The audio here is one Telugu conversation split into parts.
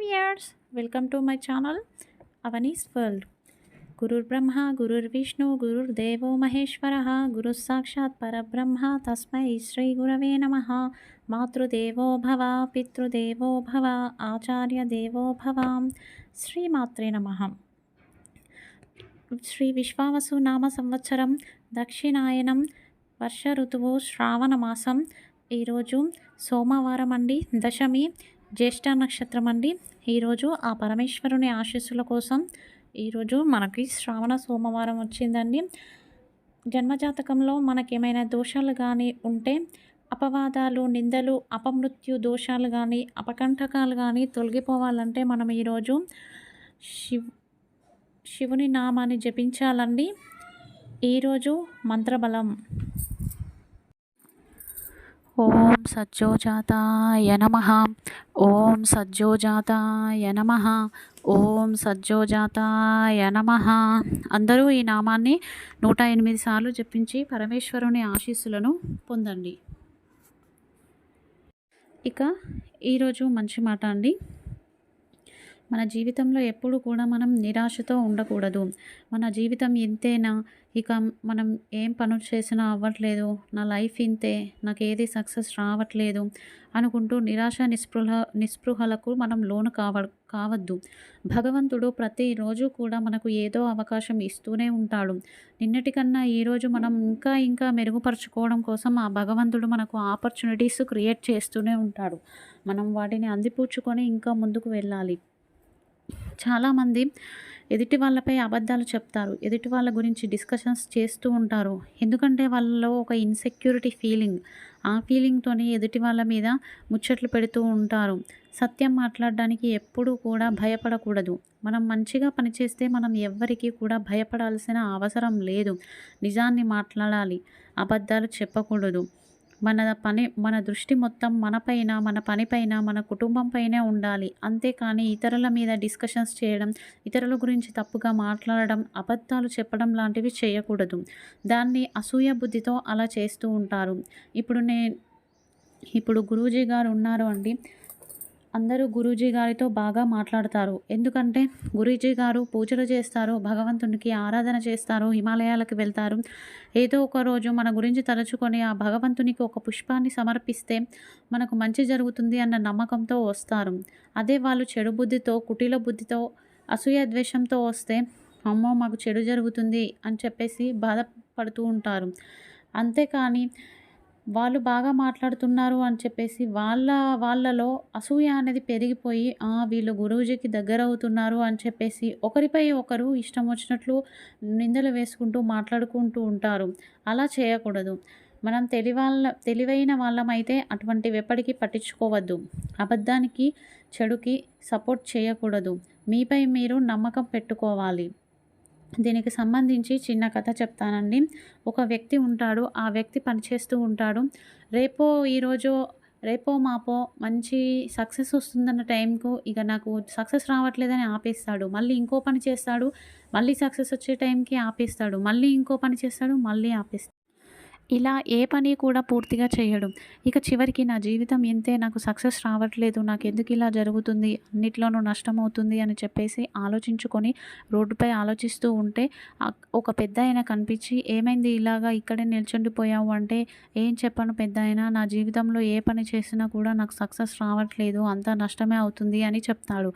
Years welcome to my channel Avani's world. గురుర్ బ్రహ్మ గురుర్ విష్ణు గురుర్ దేవో మహేశ్వర గురు సాక్షాత్ పరబ్రహ్మ తస్మై శ్రీ గురవే నమః. మాతృదేవో భవ పితృదేవో భవ ఆచార్య దేవో భవ. శ్రీమాత్రే నమః. శ్రీ విశ్వావసు నామ సంవత్సరం దక్షిణాయనం వర్ష ఋతువు శ్రావణ మాసం. ఈరోజు సోమవారం అండి, దశమి, జ్యేష్ఠ నక్షత్రం అండి. ఈరోజు ఆ పరమేశ్వరుని ఆశీస్సుల కోసం ఈరోజు మనకి శ్రావణ సోమవారం వచ్చిందండి. జన్మజాతకంలో మనకేమైనా దోషాలు కానీ ఉంటే, అపవాదాలు, నిందలు, అపమృత్యు దోషాలు కానీ, అపకంఠకాలు కానీ తొలగిపోవాలంటే మనం ఈరోజు శివుని నామాన్ని జపించాలండి. ఈరోజు మంత్రబలం: ఓం సజ్జోజాతాయ నమః, ఓం సజ్జోజాతాయ నమః, ఓం సజ్జోజాతాయ నమః. అందరూ ఈ నామాన్ని 108 సార్లు జపించి పరమేశ్వరుని ఆశీస్సులను పొందండి. ఇక ఈరోజు మంచి మాట అండి. మన జీవితంలో ఎప్పుడు కూడా మనం నిరాశతో ఉండకూడదు. మన జీవితం ఇంతేనా, ఇక మనం ఏం పనులు చేసినా అవ్వట్లేదు, నా లైఫ్ ఇంతే, నాకు ఏది సక్సెస్ రావట్లేదు అనుకుంటూ నిరాశ నిస్పృహలకు మనం లోను కావద్దు. భగవంతుడు ప్రతిరోజు కూడా మనకు ఏదో అవకాశం ఇస్తూనే ఉంటాడు. నిన్నటికన్నా ఈరోజు మనం ఇంకా మెరుగుపరుచుకోవడం కోసం ఆ భగవంతుడు మనకు ఆపర్చునిటీస్ క్రియేట్ చేస్తూనే ఉంటాడు. మనం వాటిని అందిపుచ్చుకొని ఇంకా ముందుకు వెళ్ళాలి. చాలామంది ఎదుటి వాళ్ళపై అబద్ధాలు చెప్తారు, ఎదుటి వాళ్ళ గురించి డిస్కషన్స్ చేస్తూ ఉంటారు. ఎందుకంటే వాళ్ళలో ఒక ఇన్సెక్యూరిటీ ఫీలింగ్, ఆ ఫీలింగ్తోనే ఎదుటి వాళ్ళ మీద ముచ్చట్లు పెడుతూ ఉంటారు. సత్యం మాట్లాడడానికి ఎప్పుడూ కూడా భయపడకూడదు. మనం మంచిగా పనిచేస్తే మనం ఎవ్వరికీ కూడా భయపడాల్సిన అవసరం లేదు. నిజాన్ని మాట్లాడాలి, అబద్ధాలు చెప్పకూడదు. మన దృష్టి మొత్తం మనపైన, మన పనిపైన, మన కుటుంబంపైనే ఉండాలి. అంతేకాని ఇతరుల మీద డిస్కషన్స్ చేయడం, ఇతరుల గురించి తప్పుగా మాట్లాడడం, అబద్ధాలు చెప్పడం లాంటివి చేయకూడదు. దాన్ని అసూయ బుద్ధితో అలా చేస్తూ ఉంటారు. ఇప్పుడు గురూజీ గారు ఉన్నారు అండి. అందరూ గురూజీ గారితో బాగా మాట్లాడతారు. ఎందుకంటే గురూజీ గారు పూజలు చేస్తారు, భగవంతునికి ఆరాధన చేస్తారు, హిమాలయాలకు వెళ్తారు. ఏదో ఒక రోజు మన గురించి తలుచుకొని ఆ భగవంతునికి ఒక పుష్పాన్ని సమర్పిస్తే మనకు మంచి జరుగుతుంది అన్న నమ్మకంతో వస్తారు. అదే వాళ్ళు చెడు బుద్ధితో, కుటిల బుద్ధితో, అసూయ ద్వేషంతో వస్తే అమ్మో మాకు చెడు జరుగుతుంది అని చెప్పేసి బాధపడుతూ ఉంటారు. అంతేకాని వాళ్ళు బాగా మాట్లాడుతున్నారు అని చెప్పేసి వాళ్ళలో అసూయ అనేది పెరిగిపోయి వీళ్ళు గురూజీకి దగ్గర అవుతున్నారు అని చెప్పేసి ఒకరిపై ఒకరు ఇష్టం వచ్చినట్లు నిందలు వేసుకుంటూ మాట్లాడుకుంటూ ఉంటారు. అలా చేయకూడదు. మనం తెలివైన వాళ్ళమైతే అటువంటివి ఎప్పటికీ పట్టించుకోవద్దు. అబద్ధానికి, చెడుకి సపోర్ట్ చేయకూడదు. మీపై మీరు నమ్మకం పెట్టుకోవాలి. దీనికి సంబంధించి చిన్న కథ చెప్తానండి. ఒక వ్యక్తి ఉంటాడు. ఆ వ్యక్తి పనిచేస్తూ ఉంటాడు. రేపో మాపో మంచి సక్సెస్ వస్తుందన్న టైంకు ఇక నాకు సక్సెస్ రావట్లేదని ఆపేస్తాడు. మళ్ళీ ఇంకో పని చేస్తాడు. మళ్ళీ సక్సెస్ వచ్చే టైంకి ఆపేస్తాడు. మళ్ళీ ఇంకో పని చేస్తాడు, మళ్ళీ ఆపేస్తాడు. ఇలా ఏ పని కూడా పూర్తిగా చేయడు. ఇక చివరికి నా జీవితం ఇంతే, నాకు సక్సెస్ రావట్లేదు, నాకు ఎందుకు ఇలా జరుగుతుంది, అన్నిట్లోనూ నష్టమవుతుంది అని చెప్పేసి ఆలోచించుకొని రోడ్డుపై ఆలోచిస్తూ ఉంటే ఒక పెద్దాయన కనిపించి, ఏమైంది ఇలాగా ఇక్కడే నిల్చుండిపోయావు అంటే, ఏం చెప్పను పెద్దాయన, నా జీవితంలో ఏ పని చేసినా కూడా నాకు సక్సెస్ రావట్లేదు, అంతా నష్టమే అవుతుంది అని చెప్తాడు.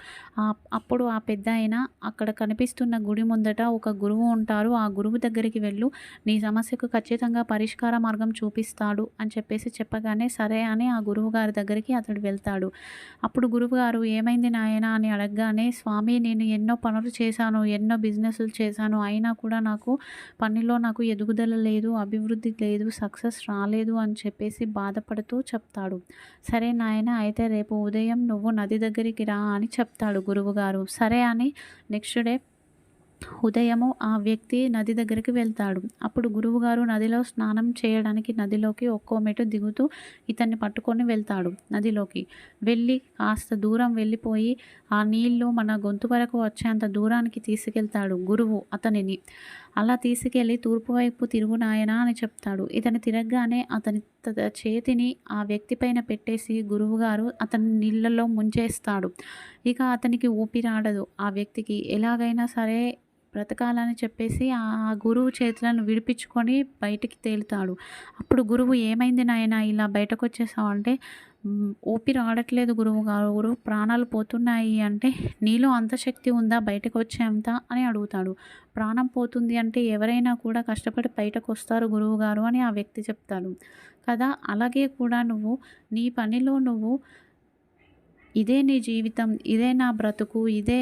అప్పుడు ఆ పెద్దాయన అక్కడ కనిపిస్తున్న గుడి ముందట ఒక గురువు ఉంటారు. ఆ గురువు దగ్గరికి వెళ్ళు, నీ సమస్యకు ఖచ్చితంగా పరిష్కార మార్గం చూపిస్తాడు అని చెప్పేసి చెప్పగానే సరే అని ఆ గురువుగారి దగ్గరికి అతడు వెళ్తాడు. అప్పుడు గురువుగారు ఏమైంది నాయన అని అడగగానే, స్వామి నేను ఎన్నో పనులు చేశాను, ఎన్నో బిజినెస్లు చేశాను, అయినా కూడా నాకు ఎదుగుదల లేదు, అభివృద్ధి లేదు, సక్సెస్ రాలేదు అని చెప్పేసి బాధపడుతూ చెప్తాడు. సరే నాయన, అయితే రేపు ఉదయం నువ్వు నది దగ్గరికి రా అని చెప్తాడు గురువుగారు. సరే అని నెక్స్ట్ డే ఉదయము ఆ వ్యక్తి నది దగ్గరికి వెళ్తాడు. అప్పుడు గురువుగారు నదిలో స్నానం చేయడానికి నదిలోకి ఒక్కో మెట్టు దిగుతూ ఇతన్ని పట్టుకొని వెళ్తాడు. నదిలోకి వెళ్ళి కాస్త దూరం వెళ్ళిపోయి ఆ నీళ్లు మన గొంతు వరకు వచ్చేంత దూరానికి తీసుకెళ్తాడు గురువు అతనిని. అలా తీసుకెళ్ళి తూర్పు వైపు తిరుగు నాయనా అని చెప్తాడు. ఇతను తిరగగానే అతని చేతిని ఆ వ్యక్తి పైన పెట్టేసి గురువుగారు అతన్ని నీళ్ళలో ముంచేస్తాడు. ఇక అతనికి ఊపిరాడదు. ఆ వ్యక్తికి ఎలాగైనా సరే బ్రతకాలని చెప్పేసి ఆ గురువు చేతులను విడిపించుకొని బయటికి తేలుతాడు. అప్పుడు గురువు "ఏమైంది నాయనా ఇలా బయటకొచ్చేసావు" అంటే "ఊపిరి ఆడట్లేదు గురువుగారు, ప్రాణాలు పోతున్నాయి" అంటే "నీలో అంత శక్తి ఉందా బయటకొచ్చేంత" అని అడుగుతాడు. "ప్రాణం పోతుంది అంటే ఎవరైనా కూడా కష్టపడి బయటకొస్తారు గురువుగారు" అని ఆ వ్యక్తి చెప్తాడు కదా! అలాగే కూడా నువ్వు నీ పనిలో నువ్వు ఇదే నీ జీవితం, ఇదే నా బ్రతుకు, ఇదే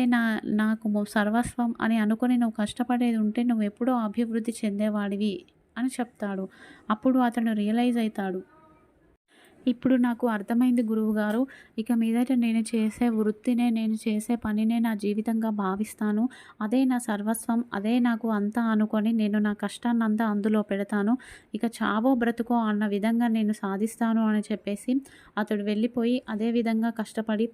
నాకు సర్వస్వం అని అనుకుని నువ్వు కష్టపడేది ఉంటే నువ్వెప్పుడో అభివృద్ధి చెందేవాడివి అని చెప్తాడు. అప్పుడు అతను రియలైజ్ అయితాడు. ఇప్పుడు నాకు అర్థమైంది గురువుగారు. ఇక మీదట నేను చేసే వృత్తినే, నేను చేసే పనినే నా జీవితంగా భావిస్తాను. అదే నా సర్వస్వం, అదే నాకు అంతా అనుకొని నేను నా కష్టాన్నంతా అందులో పెడతాను. ఇక చావో బ్రతుకో అన్న విధంగా నేను సాధిస్తాను అని చెప్పేసి అతడు వెళ్ళిపోయి అదే విధంగా కష్టపడి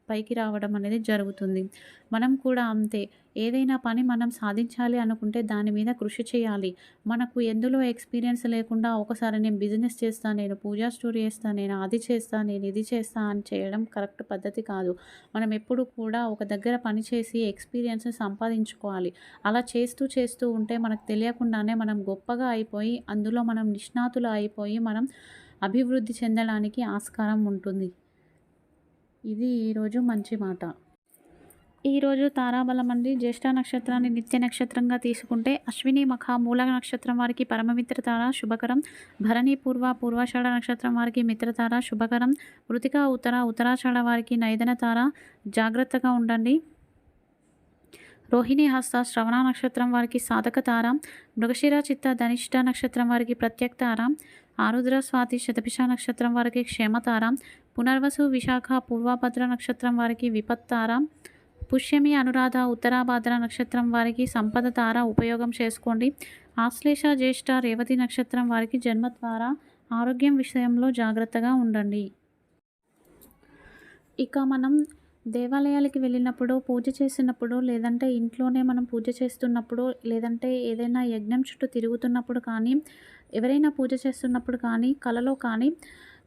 పైకి రావడం అనేది జరుగుతుంది. మనం కూడా అంతే. ఏదైనా పని మనం సాధించాలి అనుకుంటే దాని మీద కృషి చేయాలి. మనకు ఎందులో ఎక్స్‌పీరియన్స్ లేకుండా ఒకసారి నేను బిజినెస్ చేస్తా, నేను పూజా స్టోర్ చేస్తా, నేను అది చేస్తా, నేను ఇది చేస్తా అని చేయడం కరెక్ట్ పద్ధతి కాదు. మనం ఎప్పుడు కూడా ఒక దగ్గర పని చేసి ఎక్స్‌పీరియన్స్ సంపాదించుకోవాలి. అలా చేస్తూ చేస్తూ ఉంటే మనకు తెలియకుండానే మనం గొప్పగా అయిపోయి, అందులో మనం నిష్ణాతులు అయిపోయి, మనం అభివృద్ధి చెందడానికి ఆస్కారం ఉంటుంది. ఇది ఈరోజు మంచి మాట. ఈరోజు తారాబలం అండి. జ్యేష్ఠ నక్షత్రాన్ని నిత్య నక్షత్రంగా తీసుకుంటే అశ్విని మఖ మూల నక్షత్రం వారికి పరమమిత్ర తార శుభకరం. భరణి పూర్వాషాఢ నక్షత్రం వారికి మిత్రతార శుభకరం. కృతిక ఉత్తరాషాఢ వారికి నైదన తార జాగ్రత్తగా ఉండండి. రోహిణి హస్త శ్రవణ నక్షత్రం వారికి సాధక తార. మృగశిర చిత్త ధనిష్ట నక్షత్రం వారికి ప్రత్యక్ తార. ఆరుద్ర స్వాతి శతభిష నక్షత్రం వారికి క్షేమతార. పునర్వసు విశాఖ పూర్వభద్ర నక్షత్రం వారికి విపత్తార. పుష్యమి అనురాధ ఉత్తరాభాద్ర నక్షత్రం వారికి సంపద తార ఉపయోగం చేసుకోండి. ఆశ్లేష జ్యేష్ఠ రేవతి నక్షత్రం వారికి జన్మతార. ఆరోగ్యం విషయంలో జాగ్రత్తగా ఉండండి. ఇక మనం దేవాలయాలకి వెళ్ళినప్పుడు, పూజ చేసినప్పుడు, లేదంటే ఇంట్లోనే మనం పూజ చేస్తున్నప్పుడు, లేదంటే ఏదైనా యజ్ఞం చుట్టూ తిరుగుతున్నప్పుడు కానీ, ఎవరైనా పూజ చేస్తున్నప్పుడు కానీ, కలలో కానీ,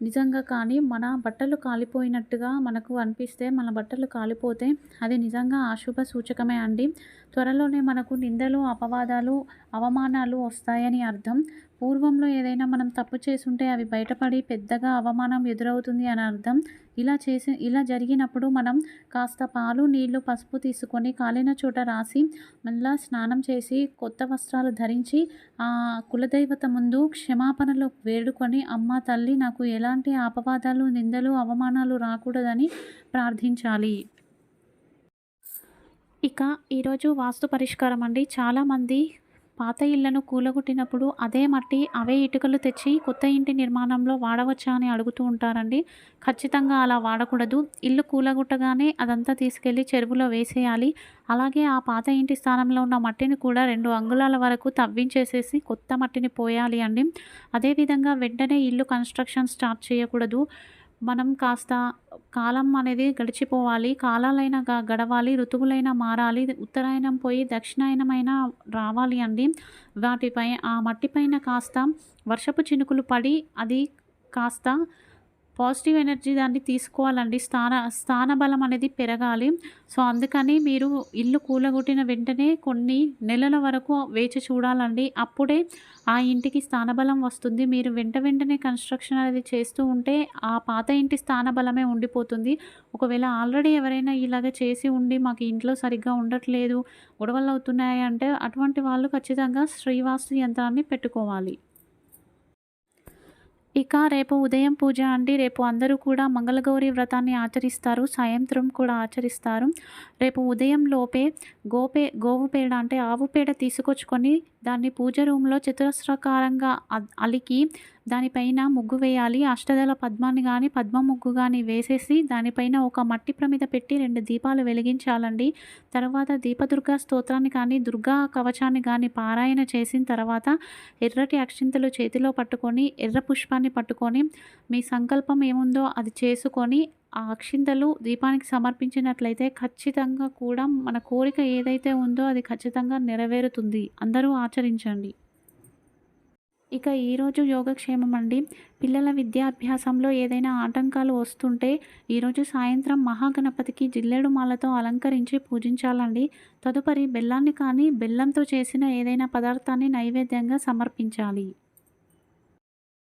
నిజంగా కానీ మన బట్టలు కాలిపోయినట్టుగా మనకు అనిపిస్తే, మన బట్టలు కాలిపోతే అది నిజంగా అశుభ సూచకమే అండి. త్వరలోనే మనకు నిందలు, అపవాదాలు, అవమానాలు వస్తాయని అర్థం. పూర్వంలో ఏదైనా మనం తప్పు చేసుంటే అవి బయటపడి పెద్దగా అవమానం ఎదురవుతుంది అని అర్థం. ఇలా జరిగినప్పుడు మనం కాస్త పాలు, నీళ్లు, పసుపు తీసుకొని కాలిన చోట రాసి మళ్ళా స్నానం చేసి కొత్త వస్త్రాలు ధరించి ఆ కులదైవత ముందు క్షమాపణలు వేడుకొని అమ్మ తల్లి నాకు ఎలాంటి అపవాదాలు, నిందలు, అవమానాలు రాకూడదని ప్రార్థించాలి. ఇక ఈరోజు వాస్తు పరిష్కారం అండి. చాలామంది పాత ఇళ్లను కూలగొట్టినప్పుడు అదే మట్టి, అవే ఇటుకలు తెచ్చి కొత్త ఇంటి నిర్మాణంలో వాడవచ్చా అని అడుగుతూ ఉంటారండి. ఖచ్చితంగా అలా వాడకూడదు. ఇల్లు కూలగొట్టగానే అదంతా తీసుకెళ్ళి చెరువులో వేసేయాలి. అలాగే ఆ పాత ఇంటి స్థానంలో ఉన్న మట్టిని కూడా 2 అంగుళాల వరకు తవ్వించేసేసి కొత్త మట్టిని పోయాలి అండి. అదేవిధంగా వెంటనే ఇల్లు కన్‌స్ట్రక్షన్ స్టార్ట్ చేయకూడదు. మనం కాస్త కాలం అనేది గడిచిపోవాలి. కాలాలైనా గడవాలి. ఋతువులైనా మారాలి. ఉత్తరాయణం పోయి దక్షిణాయనమైనా రావాలి అండి. ఆ మట్టి పైన కాస్త వర్షపు చినుకులు పడి అది కాస్త పాజిటివ్ ఎనర్జీ దాన్ని తీసుకోవాలండి. స్థానబలం అనేది పెరగాలి. సో, అందుకని మీరు ఇల్లు కూలగొట్టిన వెంటనే కొన్ని నెలల వరకు వేచి చూడాలండి. అప్పుడే ఆ ఇంటికి స్థానబలం వస్తుంది. మీరు వెంటనే కన్‌స్ట్రక్షన్ అనేది చేస్తూ ఉంటే ఆ పాత ఇంటి స్థానబలమే ఉండిపోతుంది. ఒకవేళ ఆల్రెడీ ఎవరైనా ఇలాగ చేసి ఉండి మాకు ఇంట్లో సరిగ్గా ఉండట్లేదు, గొడవలవుతున్నాయి అంటే అటువంటి వాళ్ళు ఖచ్చితంగా శ్రీవాస్తు యంత్రాన్ని పెట్టుకోవాలి. ఇక రేపు ఉదయం పూజ అండి. రేపు అందరూ కూడా మంగళగౌరి వ్రతాన్ని ఆచరిస్తారు. సాయంత్రం కూడా ఆచరిస్తారు. రేపు ఉదయం లోపే గోవు పేడ అంటే ఆవు పేడ తీసుకొచ్చుకొని దాన్ని పూజ రూమ్‌లో చతురస్రాకారంగా అలికి దానిపైన ముగ్గు వేయాలి. అష్టదళ పద్మాన్ని గానీ, పద్మ ముగ్గు గానీ వేసేసి దానిపైన ఒక మట్టి ప్రమిద పెట్టి 2 దీపాలు వెలిగించాలండి. తర్వాత దీపదుర్గా స్తోత్రాన్ని కానీ, దుర్గా కవచాన్ని గానీ పారాయణ చేసిన తర్వాత ఎర్రటి అక్షింతలు చేతిలో పట్టుకొని, ఎర్ర పుష్పాన్ని పట్టుకొని మీ సంకల్పం ఏముందో అది చేసుకొని ఆ అక్షింతలు దీపానికి సమర్పించినట్లయితే ఖచ్చితంగా కూడా మన కోరిక ఏదైతే ఉందో అది ఖచ్చితంగా నెరవేరుతుంది. అందరూ ఆచరించండి. ఇక ఈరోజు యోగక్షేమం అండి. పిల్లల విద్యాభ్యాసంలో ఏదైనా ఆటంకాలు వస్తుంటే ఈరోజు సాయంత్రం మహాగణపతికి జిల్లేడు మాలతో అలంకరించి పూజించాలండి. తదుపరి బెల్లాన్ని కానీ, బెల్లంతో చేసిన ఏదైనా పదార్థాన్ని నైవేద్యంగా సమర్పించాలి.